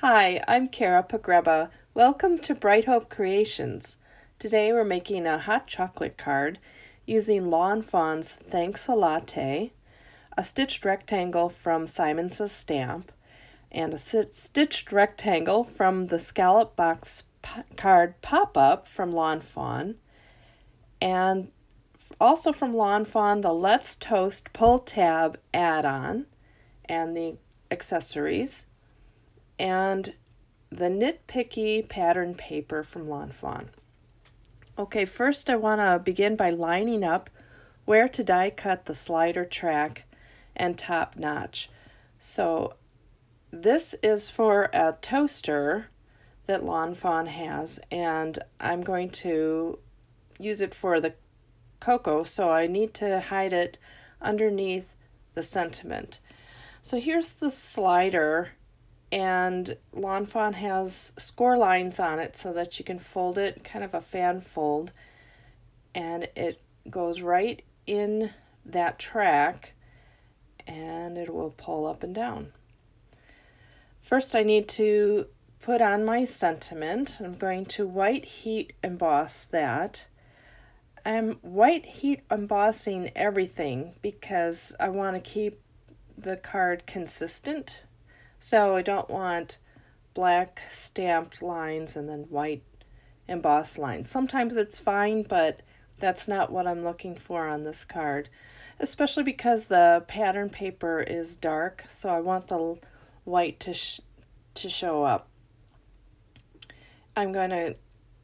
Hi, I'm Kara Pagreba. Welcome to Bright Hope Creations. Today we're making a hot chocolate card using Lawn Fawn's Thanks a Latte, a stitched rectangle from Simon's Stamp, and a stitched rectangle from the Scalloped Box Card Pop-up from Lawn Fawn, and also from Lawn Fawn the Let's Toast Pull Tab add-on and the accessories, and the Nitpicky pattern paper from Lawn Fawn. Okay, first I want to begin by lining up where to die cut the slider track and top notch. So this is for a toaster that Lawn Fawn has, and I'm going to use it for the cocoa, so I need to hide it underneath the sentiment. So here's the slider, and Lawn Fawn has score lines on it so that you can fold it, kind of a fan fold, and it goes right in that track and it will pull up and down. First I need to put on my sentiment. I'm going to white heat emboss that. I'm white heat embossing everything because I want to keep the card consistent. So I don't want black stamped lines and then white embossed lines. Sometimes it's fine, but that's not what I'm looking for on this card, especially because the pattern paper is dark, so I want the white to show up. I'm going to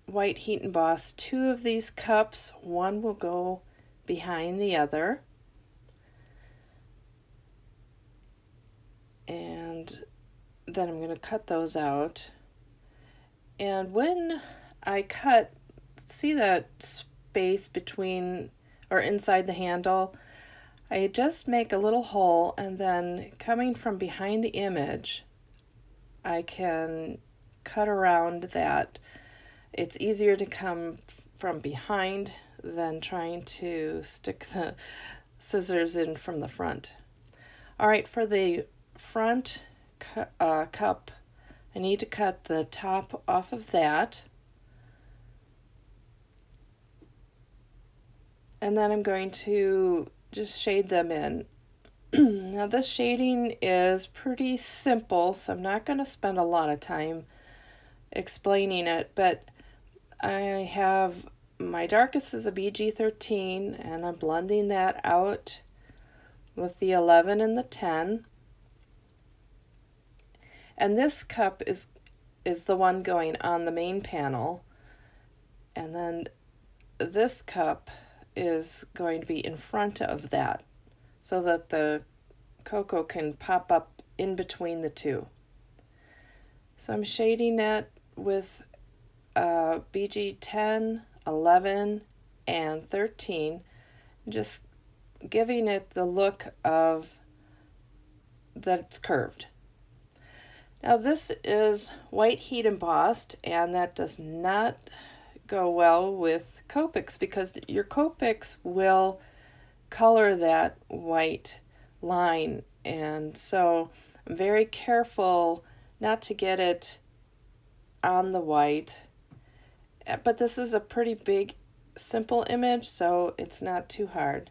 white heat emboss two of these cups. One will go behind the other. And then I'm going to cut those out. And when I cut, see that space between or inside the handle? I just make a little hole, and then coming from behind the image, I can cut around that. It's easier to come from behind than trying to stick the scissors in from the front. All right, for the front cup, I need to cut the top off of that, and then I'm going to just shade them in. Now this shading is pretty simple, so I'm not going to spend a lot of time explaining it, but I have my darkest is a BG13, and I'm blending that out with the 11 and the 10. And this cup is the one going on the main panel, and then this cup is going to be in front of that so that the cocoa can pop up in between the two. So I'm shading that with BG 10, 11, and 13, just giving it the look of that it's curved. Now this is white heat embossed, and that does not go well with Copics because your Copics will color that white line, and so I'm very careful not to get it on the white. But this is a pretty big, simple image, so it's not too hard.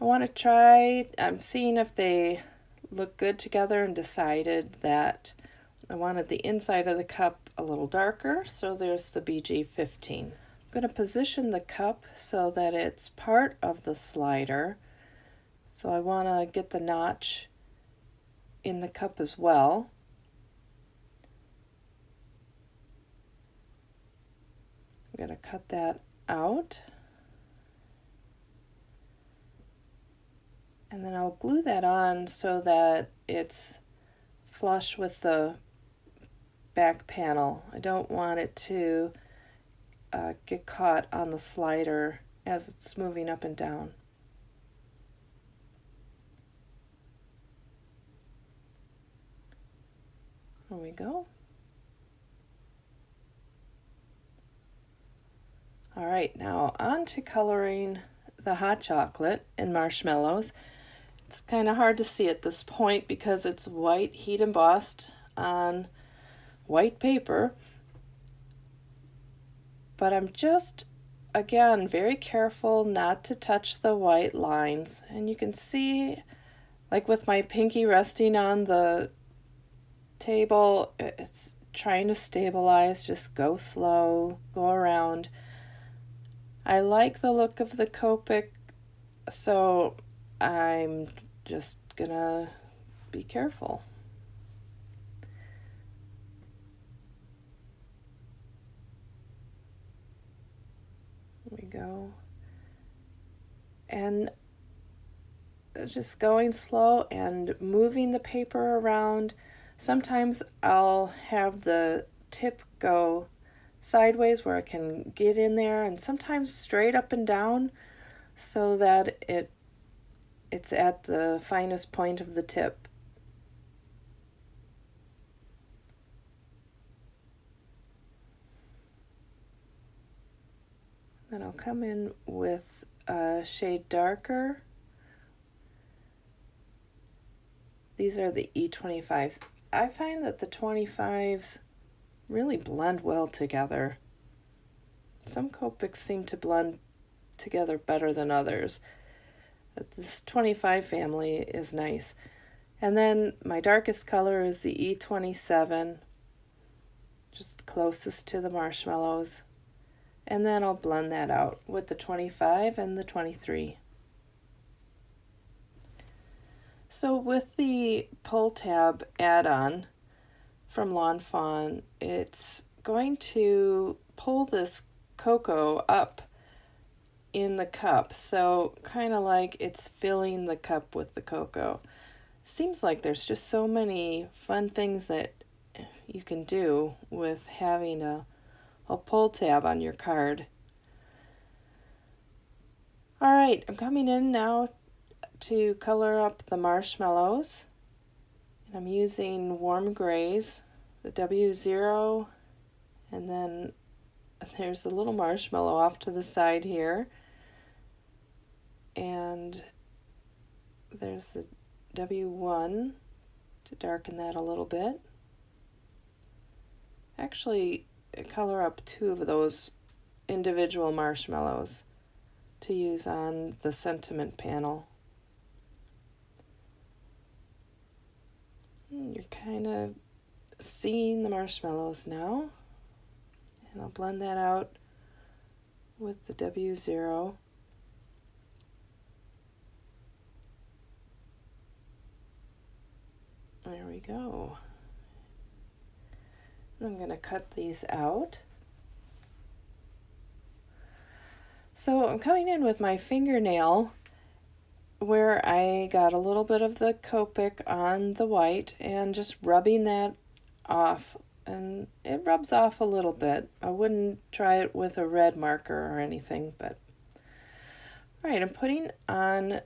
I want to try, I'm seeing if they look good together, and decided that I wanted the inside of the cup a little darker, so there's the BG15. I'm going to position the cup so that it's part of the slider, so I want to get the notch in the cup as well. I'm going to cut that out, and then I'll glue that on so that it's flush with the back panel. I don't want it to get caught on the slider as it's moving up and down. There we go. All right, now on to coloring the hot chocolate and marshmallows. It's kind of hard to see at this point because it's white heat embossed on white paper, but I'm just, again, very careful not to touch the white lines. And you can see, like with my pinky resting on the table, it's trying to stabilize, just go slow, go around. I like the look of the Copic, so I'm just gonna be careful. There we go. And just going slow and moving the paper around. Sometimes I'll have the tip go sideways where I can get in there, and sometimes straight up and down so that it's at the finest point of the tip. Then I'll come in with a shade darker. These are the E25s. I find that the 25s really blend well together. Some Copics seem to blend together better than others. But this 25 family is nice. And then my darkest color is the E27, just closest to the marshmallows. And then I'll blend that out with the 25 and the 23. So with the pull tab add-on from Lawn Fawn, it's going to pull this cocoa up in the cup, so kind of like it's filling the cup with the cocoa. Seems like there's just so many fun things that you can do with having a pull tab on your card. All right, I'm coming in now to color up the marshmallows. And I'm using warm grays, the W0, and then there's a little marshmallow off to the side here. And there's the W1 to darken that a little bit. Actually, color up 2 of those individual marshmallows to use on the sentiment panel. You're kind of seeing the marshmallows now. And I'll blend that out with the W0. There we go. I'm going to cut these out. So I'm coming in with my fingernail where I got a little bit of the Copic on the white and just rubbing that off. And it rubs off a little bit. I wouldn't try it with a red marker or anything, but... All right, I'm putting on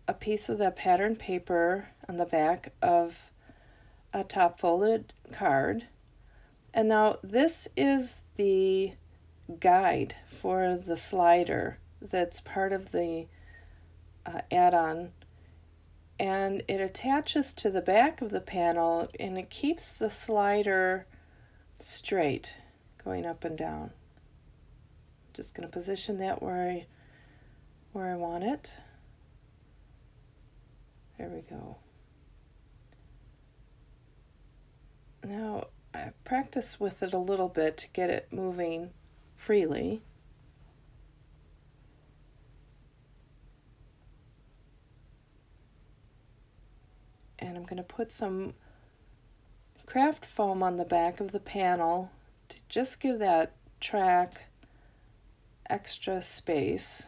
a piece of the pattern paper on the back of a top folded card. And now this is the guide for the slider that's part of the add-on, and it attaches to the back of the panel and it keeps the slider straight going up and down. Just going to position that where I want it. There we go. Now I practice with it a little bit to get it moving freely. And I'm going to put some craft foam on the back of the panel to just give that track extra space.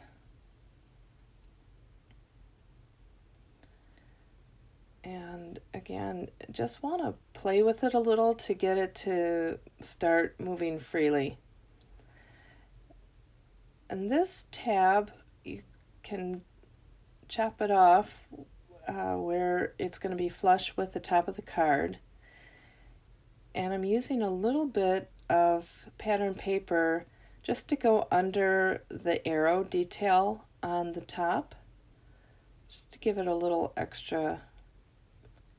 And again, just want to play with it a little to get it to start moving freely. And this tab, you can chop it off where it's going to be flush with the top of the card. And I'm using a little bit of pattern paper just to go under the arrow detail on the top, just to give it a little extra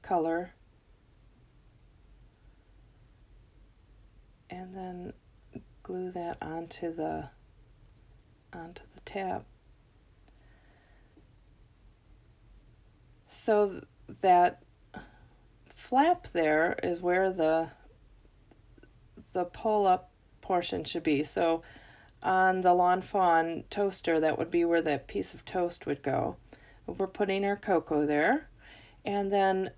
color. and then glue that onto the tab. So that flap there is where the pull-up portion should be. So on the Lawn Fawn toaster, that would be where that piece of toast would go. We're putting our cocoa there, and then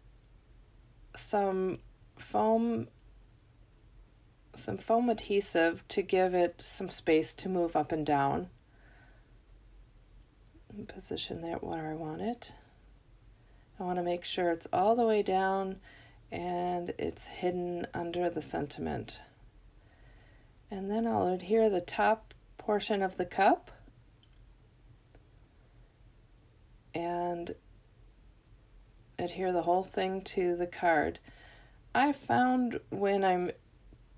some foam adhesive to give it some space to move up and down. And position that where I want it. I want to make sure it's all the way down and it's hidden under the sentiment. And then I'll adhere the top portion of the cup and adhere the whole thing to the card. I found when I'm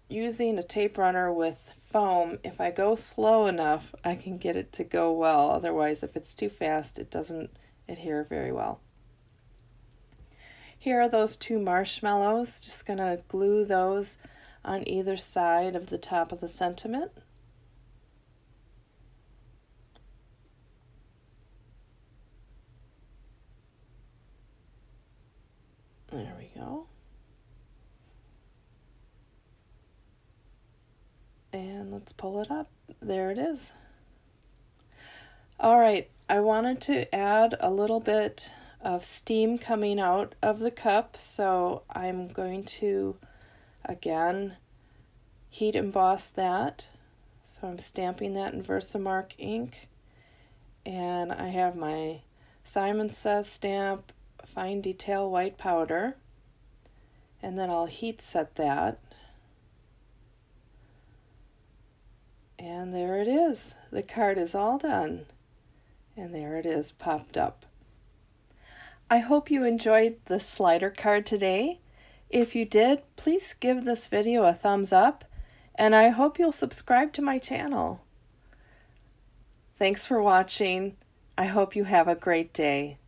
using a tape runner with foam, if I go slow enough, I can get it to go well. Otherwise, if it's too fast, it doesn't adhere very well. Here are those two marshmallows. Just gonna glue those on either side of the top of the sentiment. There we go. And let's pull it up. There it is. All right, I wanted to add a little bit of steam coming out of the cup, so I'm going to again heat emboss that. So I'm stamping that in VersaMark ink, and I have my Simon Says stamp fine detail white powder, and then I'll heat set that. And there it is. The card is all done. And there it is, popped up. I hope you enjoyed the slider card today. If you did, please give this video a thumbs up, and I hope you'll subscribe to my channel. Thanks for watching. I hope you have a great day.